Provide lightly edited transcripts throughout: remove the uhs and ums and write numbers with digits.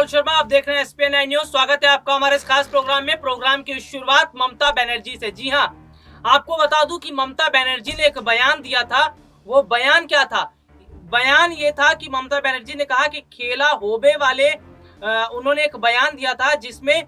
राहुल शर्मा, आप देख रहे हैं एसपीएन न्यूज। स्वागत है आपका हमारे इस खास प्रोग्राम में। प्रोग्राम की शुरुआत ममता बनर्जी से। जी हां, आपको बता दूं कि ममता बनर्जी ने एक बयान दिया था। वो बयान क्या था? बयान ये था कि ममता बनर्जी ने कहा कि खेला होबे वाले उन्होंने एक बयान दिया था जिसमें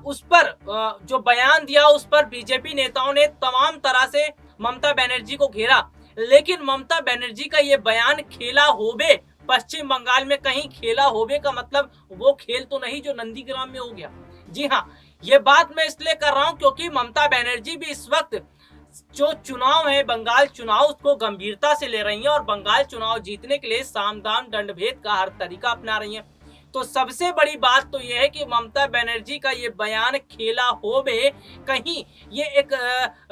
उस पर जो बयान दिया उस पर बीजेपी नेताओं ने तमाम तरह से ममता बनर्जी को घेरा। लेकिन ममता बनर्जी का ये बयान खेला होबे, पश्चिम बंगाल में कहीं खेला होबे का मतलब वो खेल तो नहीं जो नंदीग्राम में हो गया। जी हाँ, ये बात मैं इसलिए कर रहा हूं क्योंकि ममता बनर्जी भी इस वक्त जो चुनाव है, बंगाल चुनाव, उसको गंभीरता से ले रही हैं और बंगाल चुनाव जीतने के लिए साम दाम दंड भेद का हर तरीका अपना रही हैं। तो सबसे बड़ी बात तो यह है कि ममता बनर्जी का ये बयान खेला होबे, कहीं ये एक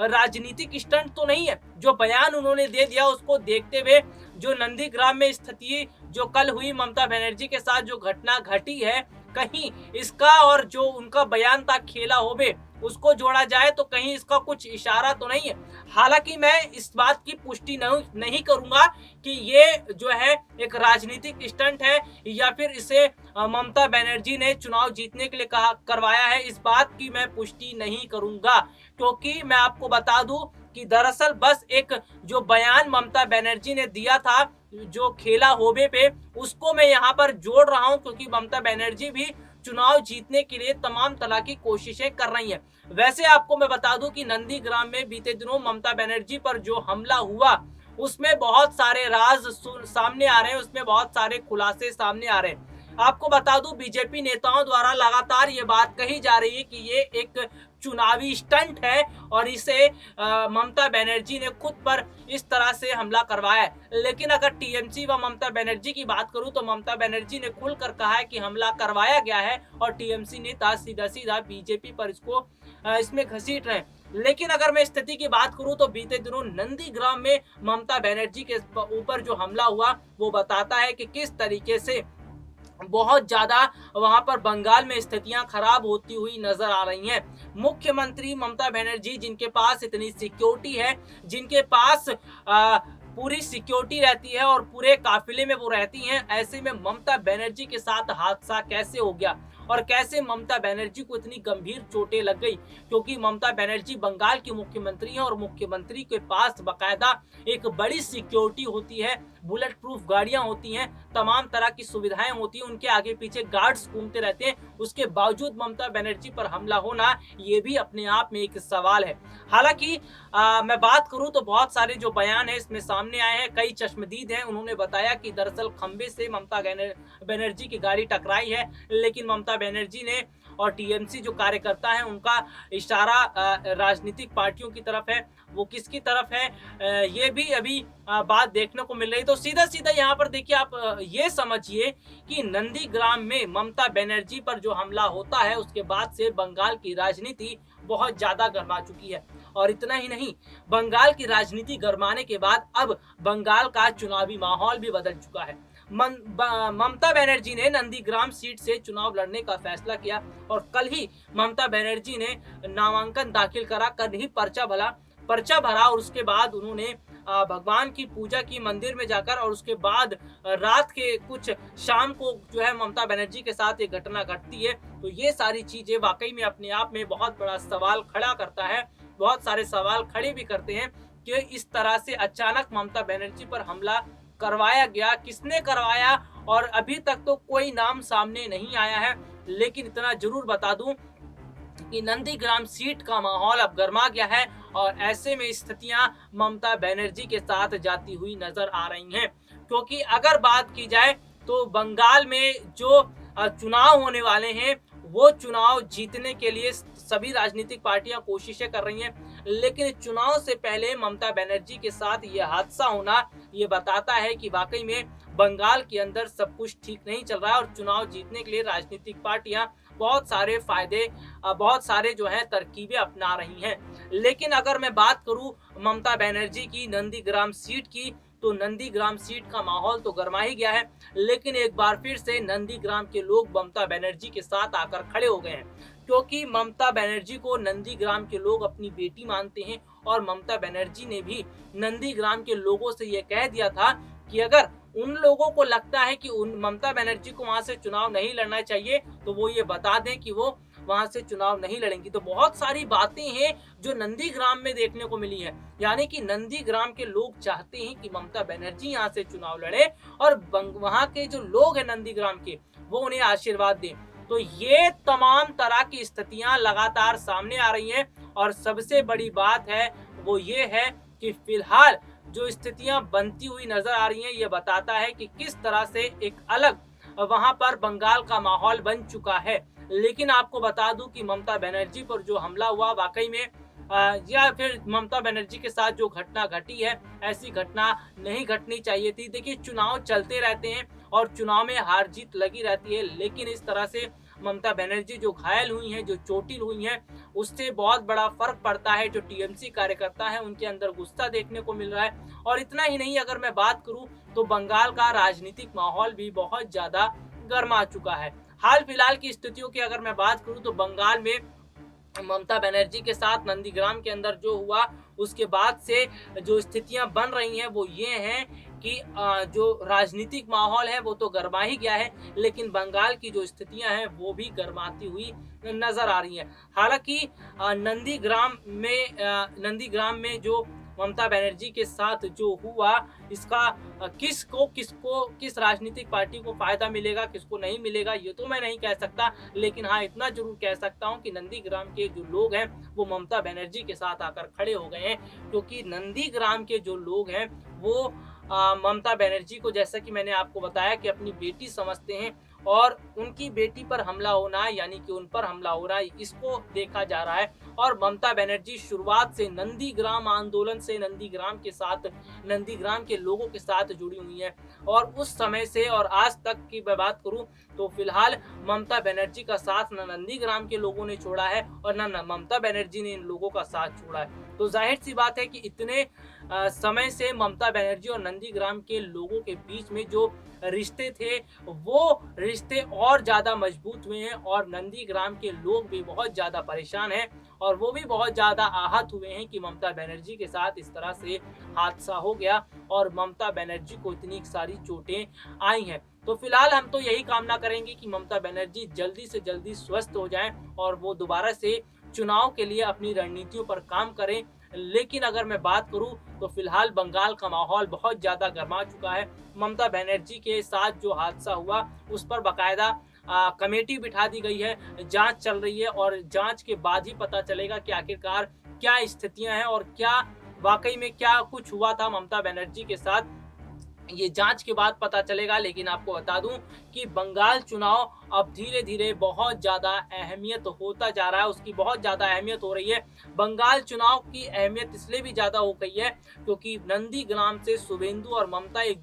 राजनीतिक स्टंट तो नहीं है। जो बयान उन्होंने दे दिया उसको देखते हुए जो नंदीग्राम में स्थिति जो कल हुई ममता बनर्जी के साथ जो घटना घटी है, कहीं इसका और जो उनका बयान था खेला होबे उसको जोड़ा जाए तो कहीं इसका कुछ इशारा तो नहीं है। हालांकि मैं इस बात की पुष्टि नहीं करूंगा कि ये जो है एक राजनीतिक स्टंट है या फिर इसे ममता बनर्जी ने चुनाव जीतने के लिए करवाया है। इस बात की मैं पुष्टि नहीं करूंगा क्योंकि मैं आपको बता दूं कि दरअसल बस एक जो बयान ममता बनर्जी ने दिया था जो खेला होबे पे, उसको मैं यहाँ पर जोड़ रहा हूँ क्योंकि ममता बनर्जी भी चुनाव जीतने के लिए तमाम तरह की कोशिशें कर रही हैं। वैसे आपको मैं बता दूं कि नंदीग्राम में बीते दिनों ममता बनर्जी पर जो हमला हुआ उसमें बहुत सारे राज सामने आ रहे हैं, उसमें बहुत सारे खुलासे सामने आ रहे हैं। आपको बता दूं बीजेपी नेताओं द्वारा लगातार ये बात कही जा रही है कि ये एक चुनावी स्टंट है और इसे ममता बनर्जी ने खुद पर इस तरह से हमला करवाया है। लेकिन अगर टीएमसी व ममता बनर्जी की बात करूं तो ममता बनर्जी ने खुलकर कहा है कि हमला करवाया गया है और टीएमसी नेता सीधा सीधा बीजेपी पर इसमें घसीट रहे हैं। लेकिन अगर मैं स्थिति की बात करूं तो बीते दिनों नंदीग्राम में ममता बनर्जी के ऊपर जो हमला हुआ वो बताता है कि किस तरीके से बहुत ज्यादा वहां पर बंगाल में स्थितियां खराब होती हुई नजर आ रही हैं। मुख्यमंत्री ममता बनर्जी जिनके पास इतनी सिक्योरिटी है, जिनके पास पूरी सिक्योरिटी रहती है और पूरे काफिले में वो रहती हैं, ऐसे में ममता बनर्जी के साथ हादसा कैसे हो गया और कैसे ममता बनर्जी को इतनी गंभीर चोटें लग गई? क्योंकि ममता बनर्जी बंगाल की मुख्यमंत्री हैं और मुख्यमंत्री के पास बकायदा एक बड़ी सिक्योरिटी होती है, बुलेट प्रूफ गाड़ियां होती हैं, तमाम तरह की सुविधाएं होती हैं, उनके आगे पीछे गार्ड्स घूमते रहते हैं। उसके बावजूद ममता बनर्जी पर हमला होना ये भी अपने आप में एक सवाल है। हालांकि मैं बात करूं तो बहुत सारे जो बयान है इसमें सामने आए हैं। कई चश्मदीद हैं, उन्होंने बताया कि दरअसल खंबे से ममता बनर्जी की गाड़ी टकराई है, लेकिन ममता बनर्जी ने और टीएमसी जो कार्यकर्ता हैं उनका इशारा राजनीतिक पार्टियों की तरफ है। वो किसकी तरफ है ये भी अभी बात देखने को मिल रही। तो सीधा सीधा यहाँ पर देखिए, आप ये समझिए कि नंदीग्राम में ममता बनर्जी पर जो हमला होता है उसके बाद से बंगाल की राजनीति बहुत ज्यादा गर्मा चुकी है। और इतना ही नहीं, बंगाल की राजनीति गर्माने के बाद अब बंगाल का चुनावी माहौल भी बदल चुका है। ममता बनर्जी ने नंदीग्राम सीट से चुनाव लड़ने का फैसला किया और कल ही ममता बनर्जी ने नामांकन दाखिल करा, कल ही पर्चा भरा और उसके बाद उन्होंने भगवान की पूजा की मंदिर में जाकर और उसके बाद रात के कुछ शाम को जो है ममता बनर्जी के साथ ये घटना घटती है। तो ये सारी चीजें वाकई में अपने आप में बहुत बड़ा सवाल खड़ा करता है, बहुत सारे सवाल खड़े भी करते हैं कि इस तरह से अचानक ममता बनर्जी पर हमला करवाया गया, किसने करवाया, और अभी तक तो कोई नाम सामने नहीं आया है। लेकिन इतना जरूर बता दूं कि नंदीग्राम सीट का माहौल अब गर्मा गया है और ऐसे में स्थितियां ममता बनर्जी के साथ जाती हुई नजर आ रही हैं। क्योंकि अगर बात की जाए तो बंगाल में जो चुनाव होने वाले हैं वो चुनाव जीतने के लिए सभी राजनीतिक पार्टियां कोशिशें कर रही हैं, लेकिन चुनाव से पहले ममता बनर्जी के साथ ये हादसा होना ये बताता है कि वाकई में बंगाल के अंदर सब कुछ ठीक नहीं चल रहा है और चुनाव जीतने के लिए राजनीतिक पार्टियां बहुत सारे जो है तरकीबें अपना रही हैं। लेकिन अगर मैं बात करूं ममता बनर्जी की नंदीग्राम सीट की, तो नंदीग्राम सीट का माहौल तो गर्मा ही गया है, लेकिन एक बार फिर से नंदीग्राम के लोग ममता बनर्जी के साथ आकर खड़े हो गए हैं। क्योंकि ममता बनर्जी को नंदीग्राम के लोग अपनी बेटी मानते हैं और ममता बनर्जी ने भी नंदीग्राम के लोगों से यह कह दिया था कि अगर उन लोगों को लगता है कि उन ममता बनर्जी को वहां से चुनाव नहीं लड़ना चाहिए, तो वो ये बता दें कि वो वहां से चुनाव नहीं लड़ेंगी। तो बहुत सारी बातें हैं जो नंदीग्राम में देखने को मिली है, यानी कि नंदीग्राम के लोग चाहते हैं कि ममता बनर्जी यहाँ से चुनाव लड़े और वहां के जो लोग हैं नंदीग्राम के, वो उन्हें आशीर्वाद दें। तो ये तमाम तरह की स्थितियां लगातार सामने आ रही हैं और सबसे बड़ी बात है वो ये है कि फिलहाल जो स्थितियां बनती हुई नजर आ रही हैं, ये बताता है कि किस तरह से एक अलग वहां पर बंगाल का माहौल बन चुका है। लेकिन आपको बता दूं कि ममता बनर्जी पर जो हमला हुआ वाकई में या फिर ममता बनर्जी के साथ जो घटना घटी है, ऐसी घटना नहीं घटनी चाहिए थी। देखिए, चुनाव चलते रहते हैं और चुनाव में हार जीत लगी रहती है, लेकिन इस तरह से ममता बनर्जी जो घायल हुई हैं, जो चोटिल हुई हैं, उससे बहुत बड़ा फर्क पड़ता है। जो टीएमसी कार्यकर्ता है उनके अंदर गुस्सा देखने को मिल रहा है। और इतना ही नहीं, अगर मैं बात करूं तो बंगाल का राजनीतिक माहौल भी बहुत ज्यादा गर्मा चुका है। हाल फिलहाल की स्थितियों की अगर मैं बात करूं तो बंगाल में ममता बनर्जी के साथ नंदीग्राम के अंदर जो हुआ, उसके बाद से जो स्थितियां बन रही हैं वो ये हैं कि जो राजनीतिक माहौल है वो तो गर्मा ही गया है, लेकिन बंगाल की जो स्थितियां हैं वो भी गर्माती हुई नजर आ रही हैं। हालांकि नंदीग्राम में जो ममता बनर्जी के साथ जो हुआ, इसका किस राजनीतिक पार्टी को फायदा मिलेगा, किसको नहीं मिलेगा, ये तो मैं नहीं कह सकता। लेकिन हाँ, इतना जरूर कह सकता हूँ कि नंदीग्राम के जो लोग हैं वो ममता बनर्जी के साथ आकर खड़े हो गए हैं, क्योंकि नंदीग्राम के जो लोग हैं वो ममता बनर्जी को, जैसा कि मैंने आपको बताया, कि अपनी बेटी समझते हैं और उनकी बेटी पर हमला होना, यानी कि उन पर हमला हो रहा है, इसको देखा जा रहा है। और ममता बनर्जी शुरुआत से नंदीग्राम आंदोलन से नंदीग्राम के लोगों के साथ जुड़ी हुई हैं और उस समय से और आज तक की मैं बात करूं तो फिलहाल ममता बनर्जी का साथ न नंदीग्राम के लोगों ने छोड़ा है और न ममता बनर्जी ने इन लोगों का साथ छोड़ा है। तो जाहिर सी बात है कि इतने समय से ममता बनर्जी और नंदीग्राम के लोगों के बीच में जो रिश्ते थे वो रिश्ते और ज्यादा मजबूत हुए हैं और नंदीग्राम के लोग भी बहुत ज्यादा परेशान हैं और वो भी बहुत ज्यादा आहत हुए हैं कि ममता बनर्जी के साथ इस तरह से हादसा हो गया और ममता बनर्जी को इतनी सारी चोटें आई हैं। तो फिलहाल हम तो यही कामना करेंगे कि ममता बनर्जी जल्दी से जल्दी स्वस्थ हो जाएं और वो दोबारा से चुनाव के लिए अपनी रणनीतियों पर काम करें। लेकिन अगर मैं बात करूं तो फिलहाल बंगाल का माहौल बहुत ज्यादा गर्मा चुका है। ममता बनर्जी के साथ जो हादसा हुआ उस पर बाकायदा कमेटी बिठा दी गई है, जांच चल रही है और जांच के बाद ही पता चलेगा कि आखिरकार क्या स्थितियां हैं और क्या वाकई में क्या कुछ हुआ था ममता बनर्जी के साथ, ये जांच के बाद पता चलेगा। लेकिन आपको बता दूं कि बंगाल चुनाव अब धीरे धीरे बहुत ज्यादा अहमियत होता जा रहा है, उसकी बहुत ज्यादा अहमियत हो रही है। बंगाल चुनाव की अहमियत इसलिए भी ज्यादा हो गई है क्योंकि नंदीग्राम से शुभेंदु और ममता एक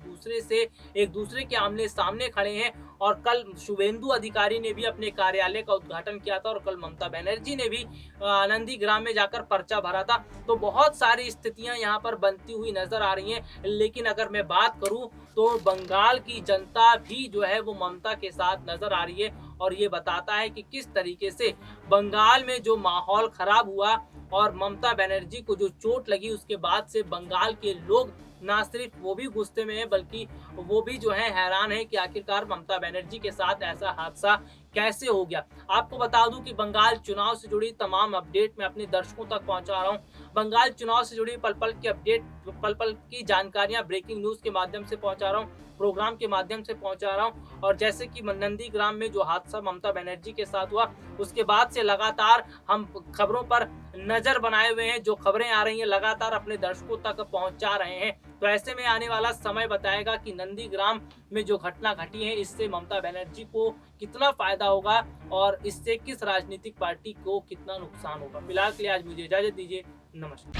दूसरे के आमने सामने खड़े हैं और कल शुभेंदु अधिकारी ने भी अपने कार्यालय का उद्घाटन किया था और कल ममता बनर्जी ने भी नंदीग्राम में जाकर पर्चा भरा था। तो बहुत सारी स्थितियां यहाँ पर बनती हुई नजर आ रही हैं। लेकिन अगर मैं बात करूं तो बंगाल की जनता भी जो है वो ममता के साथ नजर आ रही है और ये बताता है कि किस तरीके से बंगाल में जो माहौल खराब हुआ और ममता बनर्जी को जो चोट लगी उसके बाद से बंगाल के लोग ना सिर्फ वो भी गुस्से में है बल्कि वो भी जो है हैरान है कि आखिरकार ममता बनर्जी के साथ ऐसा हादसा कैसे हो गया। आपको बता दूं कि बंगाल चुनाव से जुड़ी तमाम अपडेट मैं अपने दर्शकों तक पहुंचा रहा हूं। बंगाल चुनाव से जुड़ी पल पल की अपडेट, पल पल की जानकारियां ब्रेकिंग न्यूज के माध्यम से पहुंचा रहा हूं, प्रोग्राम के माध्यम से पहुंचा रहा हूं। और जैसे कि नंदीग्राम में जो हादसा ममता बनर्जी के साथ हुआ उसके बाद से लगातार हम खबरों पर नजर बनाए हुए हैं, जो खबरें आ रही हैं लगातार अपने दर्शकों तक पहुंचा रहे हैं। तो ऐसे में आने वाला समय बताएगा कि नंदीग्राम में जो घटना घटी है इससे ममता बनर्जी को कितना फायदा होगा और इससे किस राजनीतिक पार्टी को कितना नुकसान होगा। फिलहाल के लिए आज मुझे इजाजत दीजिए। नमस्कार।